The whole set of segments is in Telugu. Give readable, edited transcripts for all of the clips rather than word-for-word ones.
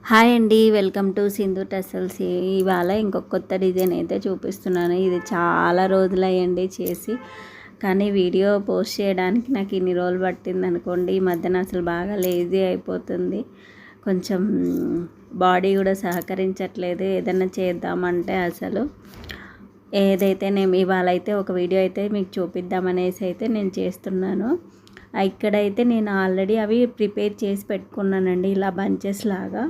హాయ్ అండి, వెల్కమ్ టు సింధు టెసల్స్. ఇవాళ ఇంకొక కొత్త డిజైన్ అయితే చూపిస్తున్నాను. ఇది చాలా రోజులయ్యండి చేసి, కానీ వీడియో పోస్ట్ చేయడానికి నాకు ఇన్ని రోజులు పట్టింది అనుకోండి. ఈ మధ్యన అసలు బాగా లేజీ అయిపోతుంది, కొంచెం బాడీ కూడా సహకరించట్లేదు. ఏదైనా చేద్దామంటే అసలు ఏదైతే నేను ఇవాళ అయితే ఒక వీడియో అయితే మీకు చూపిద్దామనేసి అయితే నేను చేస్తున్నాను. ఇక్కడైతే నేను ఆల్రెడీ అవి ప్రిపేర్ చేసి పెట్టుకున్నానండి, ఇలా బంచెస్ లాగా.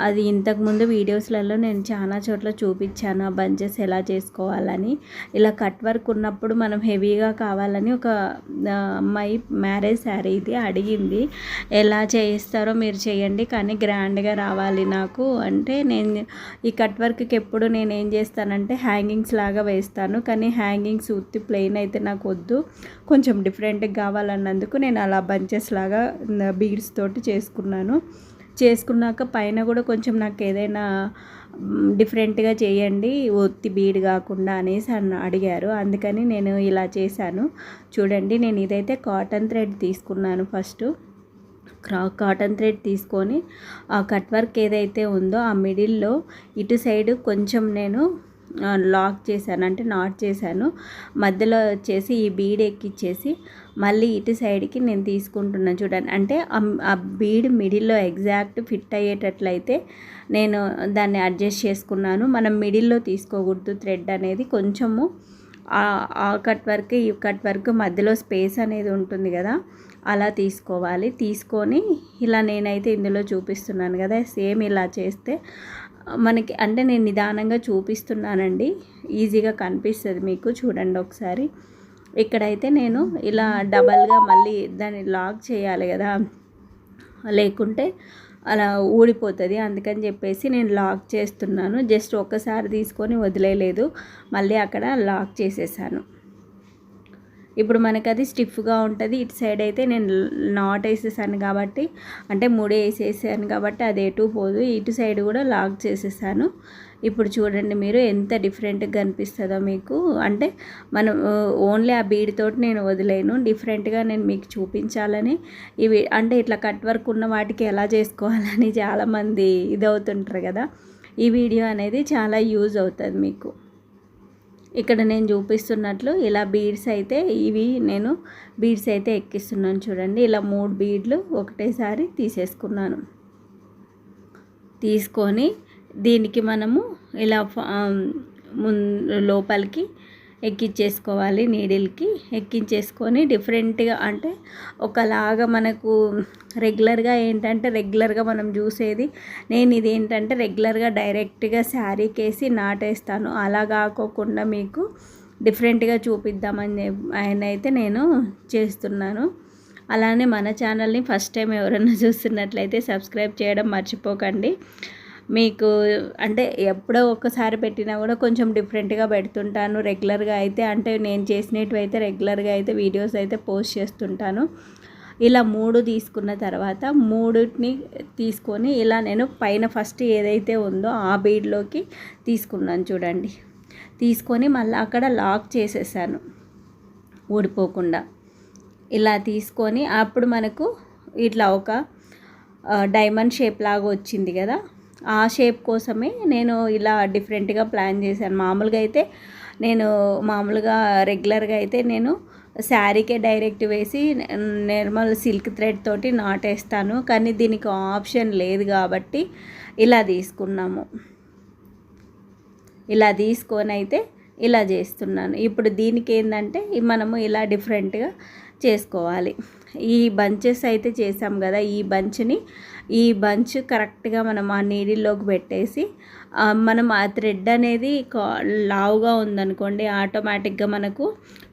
అది ఇంతకుముందు వీడియోస్లలో నేను చాలా చోట్ల చూపించాను ఆ బంచెస్ ఎలా చేసుకోవాలని. ఇలా కట్ వర్క్ ఉన్నప్పుడు మనం హెవీగా కావాలని ఒక అమ్మాయి మ్యారేజ్ శారీ ఇది అడిగింది, ఎలా చేయిస్తారో మీరు చేయండి కానీ గ్రాండ్గా రావాలి నాకు అంటే, నేను ఈ కట్ వర్క్కి ఎప్పుడు నేను ఏం చేస్తానంటే హ్యాంగింగ్స్ లాగా వేస్తాను, కానీ హ్యాంగింగ్స్ ఉత్తి ప్లెయిన్ అయితే నాకు వద్దు, కొంచెం డిఫరెంట్గా కావాలన్నందుకు నేను అలా బంచెస్ లాగా బీడ్స్ తోటి చేసుకున్నాక పైన కూడా కొంచెం నాకు ఏదైనా డిఫరెంట్గా చేయండి, ఒత్తి బీడ్ కాకుండా అనేసి అడిగారు. అందుకని నేను ఇలా చేశాను. చూడండి, నేను ఇదైతే కాటన్ థ్రెడ్ తీసుకున్నాను. ఫస్ట్ కాటన్ థ్రెడ్ తీసుకొని ఆ కట్ వర్క్ ఏదైతే ఉందో ఆ మిడిల్లో ఇటు సైడ్ కొంచెం నేను లాక్ చేశాను, అంటే నాట్ చేశాను. మధ్యలో వచ్చేసి ఈ బీడ్ ఎక్కిచ్చేసి మళ్ళీ ఇటు సైడ్కి నేను తీసుకుంటున్నాను. చూడండి, అంటే ఆ బీడ్ మిడిల్లో ఎగ్జాక్ట్ ఫిట్ అయ్యేటట్లయితే నేను దాన్ని అడ్జస్ట్ చేసుకున్నాను. మనం మిడిల్లో తీసుకోకూడదు థ్రెడ్ అనేది, కొంచెము ఆ కట్ వర్క్ ఈ కట్ వర్క్ మధ్యలో స్పేస్ అనేది ఉంటుంది కదా, అలా తీసుకోవాలి. తీసుకొని ఇలా నేనైతే ఇందులో చూపిస్తున్నాను కదా, సేమ్ ఇలా చేస్తే మనకి, అంటే నేను నిదానంగా చూపిస్తున్నానండి, ఈజీగా కనిపిస్తుంది మీకు. చూడండి ఒకసారి, ఇక్కడైతే నేను ఇలా డబల్గా మళ్ళీ దాన్ని లాక్ చేయాలి కదా, లేకుంటే అలా ఊడిపోతుంది. అందుకని చెప్పేసి నేను లాక్ చేస్తున్నాను. జస్ట్ ఒక్కసారి తీసుకొని వదిలేయలేదు, మళ్ళీ అక్కడ లాక్ చేసేసాను. ఇప్పుడు మనకు అది స్టిఫ్గా ఉంటుంది. ఇటు సైడ్ అయితే నేను నాట్ వేసేసాను కాబట్టి, అంటే ముడి వేసేసాను కాబట్టి అది ఎటు పోదు. ఇటు సైడ్ కూడా లాక్ చేసేసాను. ఇప్పుడు చూడండి మీరు ఎంత డిఫరెంట్గా కనిపిస్తుందో మీకు. అంటే మనం ఓన్లీ ఆ బీడ్ తోటి నేను వదిలేను, డిఫరెంట్గా నేను మీకు చూపించాలని. ఇవి అంటే ఇట్లా కట్ వర్క్ ఉన్న వాటికి ఎలా చేసుకోవాలని చాలామంది ఇదవుతుంటారు కదా, ఈ వీడియో అనేది చాలా యూజ్ అవుతుంది మీకు. ఇక్కడ నేను చూపిస్తున్నట్లు ఇలా బీడ్స్ అయితే నేను బీడ్స్ అయితే ఎక్కిస్తున్నాను. చూడండి, ఇలా 3 బీడ్లు ఒకటేసారి తీసేసుకున్నాను. తీసుకొని దీనికి మనము ఇలా లోపలికి ఎక్కించేసుకోవాలి, నీడిల్కి ఎక్కించేసుకొని డిఫరెంట్గా, అంటే ఒకలాగా మనకు రెగ్యులర్గా ఏంటంటే రెగ్యులర్గా మనం చూసేది, నేను ఇది ఏంటంటే రెగ్యులర్గా డైరెక్ట్గా శారీకి వేసి నాటేస్తాను, అలా కాకోకుండా మీకు డిఫరెంట్గా చూపిద్దామని అయితే నేను చేస్తున్నాను. అలానే మన ఛానల్ని ఫస్ట్ టైం ఎవరైనా చూస్తున్నట్లయితే సబ్స్క్రైబ్ చేయడం మర్చిపోకండి. మీకు అంటే ఎప్పుడో ఒక్కసారి పెట్టినా కూడా కొంచెం డిఫరెంట్గా పెడుతుంటాను రెగ్యులర్గా అయితే, అంటే నేను చేసినవి అయితే రెగ్యులర్గా అయితే వీడియోస్ అయితే పోస్ట్ చేస్తుంటాను. ఇలా 3 తీసుకున్న తర్వాత 3ని తీసుకొని ఇలా నేను పైన ఫస్ట్ ఏదైతే ఉందో ఆ బీడ్లోకి తీసుకున్నాను. చూడండి, తీసుకొని మళ్ళీ అక్కడ లాక్ చేసేసాను ఊడిపోకుండా. ఇలా తీసుకొని అప్పుడు మనకు ఇట్లా ఒక డైమండ్ షేప్ లాగా వచ్చింది కదా, ఆ షేప్ కోసమే నేను ఇలా డిఫరెంట్గా ప్లాన్ చేశాను. మామూలుగా రెగ్యులర్గా అయితే నేను శారీకే డైరెక్ట్ వేసి నార్మల్ సిల్క్ థ్రెడ్ తోటి నాటేస్తాను, కానీ దీనికి ఆప్షన్ లేదు కాబట్టి ఇలా తీసుకున్నాము. ఇలా తీసుకొని అయితే ఇలా చేస్తున్నాను. ఇప్పుడు దీనికి ఏంటంటే మనము ఇలా డిఫరెంట్గా చేసుకోవాలి. ఈ బంచెస్ అయితే చేసాం కదా, ఈ బంచ్ కరెక్ట్గా మనం ఆ నీడిల్లోకి పెట్టేసి, మనం ఆ థ్రెడ్ అనేది లావుగా ఉందనుకోండి ఆటోమేటిక్గా మనకు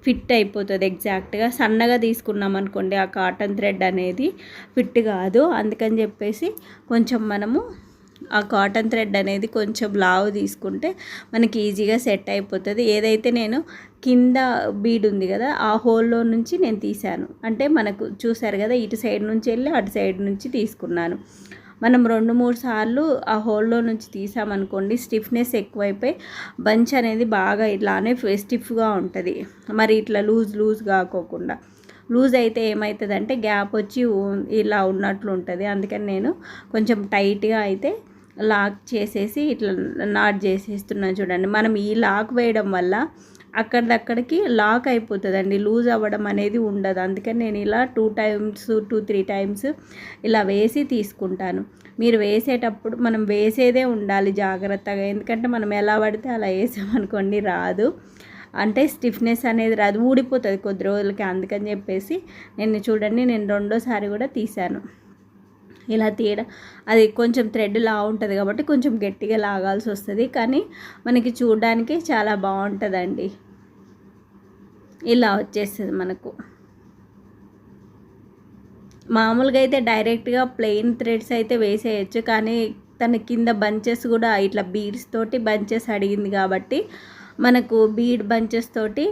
ఫిట్ అయిపోతుంది ఎగ్జాక్ట్గా. సన్నగా తీసుకున్నాం అనుకోండి ఆ కాటన్ థ్రెడ్ అనేది ఫిట్ కాదు. అందుకని చెప్పేసి కొంచెం మనము ఆ కాటన్ థ్రెడ్ అనేది కొంచెం లావు తీసుకుంటే మనకి ఈజీగా సెట్ అయిపోతుంది. ఏదైతే నేను కింద బీడ్ ఉంది కదా ఆ హోల్లో నుంచి నేను తీసాను, అంటే మనకు చూసారు కదా ఇటు సైడ్ నుంచి వెళ్ళి అటు సైడ్ నుంచి తీసుకున్నాను. మనం 2-3 సార్లు ఆ హోల్లో నుంచి తీసామనుకోండి స్టిఫ్నెస్ ఎక్కువైపోయి బంచ్ అనేది బాగా ఇట్లానే స్టిఫ్గా ఉంటుంది, మరి ఇట్లా లూజ్ కాకోకుండా. లూజ్ అయితే ఏమవుతుందంటే గ్యాప్ వచ్చి ఇలా ఉన్నట్లు ఉంటుంది. అందుకని నేను కొంచెం టైట్గా అయితే లాక్ చేసేసి ఇట్లా నాట్ చేసేస్తున్నాను చూడండి. మనం ఈ లాక్ వేయడం వల్ల అక్కడిదక్కడికి లాక్ అయిపోతుందండి, లూజ్ అవ్వడం అనేది ఉండదు. అందుకని నేను ఇలా 2-3 టైమ్స్ ఇలా వేసి తీసుకుంటాను. మీరు వేసేటప్పుడు మనం వేసేదే ఉండాలి జాగ్రత్తగా, ఎందుకంటే మనం ఎలా పడితే అలా వేసామనుకోండి రాదు, అంటే స్టిఫ్నెస్ అనేది రాదు, ఊడిపోతుంది కొద్ది రోజులకి. అందుకని చెప్పేసి నేను చూడండి, నేను రెండోసారి కూడా తీసాను. ఇలా తీయడం అది కొంచెం థ్రెడ్ లా ఉంటుంది కాబట్టి కొంచెం గట్టిగా లాగాల్సి వస్తుంది, కానీ మనకి చూడడానికి చాలా బాగుంటుందండి. ఇలా వచ్చేస్తుంది మనకు. మామూలుగా అయితే డైరెక్ట్గా ప్లెయిన్ థ్రెడ్స్ అయితే వేసేయచ్చు, కానీ తన కింద బంచెస్ కూడా ఇట్లా బీడ్స్ తోటి బంచెస్ అడిగింది కాబట్టి మనకు బీడ్ బంచెస్ తోటి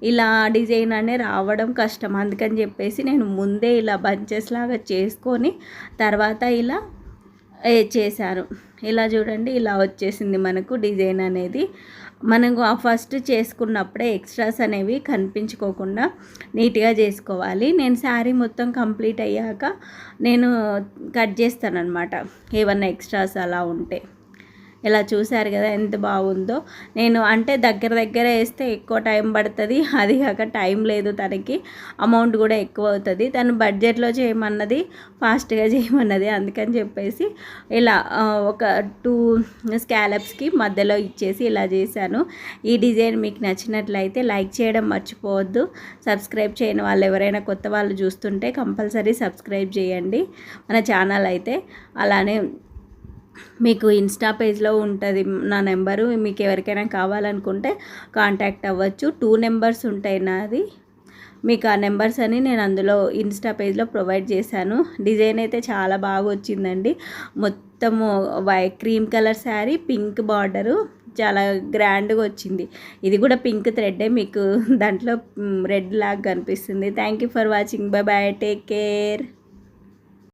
ఇలా డిజైన్ అనేది రావడం కష్టం. అందుకని చెప్పేసి నేను ముందే ఇలా బంచెస్ లాగా చేసుకొని తర్వాత ఇలా చేశాను. ఇలా చూడండి, ఇలా వచ్చేసింది మనకు డిజైన్ అనేది. మనకు ఆ ఫస్ట్ చేసుకున్నప్పుడే ఎక్స్ట్రాస్ అనేవి కనిపించుకోకుండా నీట్గా చేసుకోవాలి. నేను శారీ మొత్తం కంప్లీట్ అయ్యాక నేను కట్ చేస్తాను అనమాట ఏమన్నా ఎక్స్ట్రాస్ అలా ఉంటే. ఇలా చూశారు కదా ఎంత బాగుందో. నేను అంటే దగ్గర వేస్తే ఎక్కువ టైం పడుతుంది, అది కాక టైం లేదు తనకి, అమౌంట్ కూడా ఎక్కువ అవుతుంది. తను బడ్జెట్లో చేయమన్నది, ఫాస్ట్గా చేయమన్నది. అందుకని చెప్పేసి ఇలా ఒక 2 స్కాలప్స్కి మధ్యలో ఇచ్చేసి ఇలా చేశాను. ఈ డిజైన్ మీకు నచ్చినట్లయితే లైక్ చేయడం మర్చిపోవద్దు. సబ్స్క్రైబ్ చేయని వాళ్ళు ఎవరైనా కొత్త వాళ్ళు చూస్తుంటే కంపల్సరీ సబ్స్క్రైబ్ చేయండి మన ఛానల్ అయితే. అలానే మీకు ఇన్స్టా పేజ్లో ఉంటుంది నా నెంబరు, మీకు ఎవరికైనా కావాలనుకుంటే కాంటాక్ట్ అవ్వచ్చు. 2 నెంబర్స్ ఉంటాయి నాది, మీకు ఆ నెంబర్స్ అని నేను అందులో ఇన్స్టా పేజ్లో ప్రొవైడ్ చేశాను. డిజైన్ అయితే చాలా బాగా వచ్చిందండి. మొత్తము cream colour sari, pink border, చాలా గ్రాండ్గా వచ్చింది. ఇది కూడా పింక్ థ్రెడ్డే, మీకు దాంట్లో రెడ్ లాగా కనిపిస్తుంది. Thank you for watching. Bye bye, take care.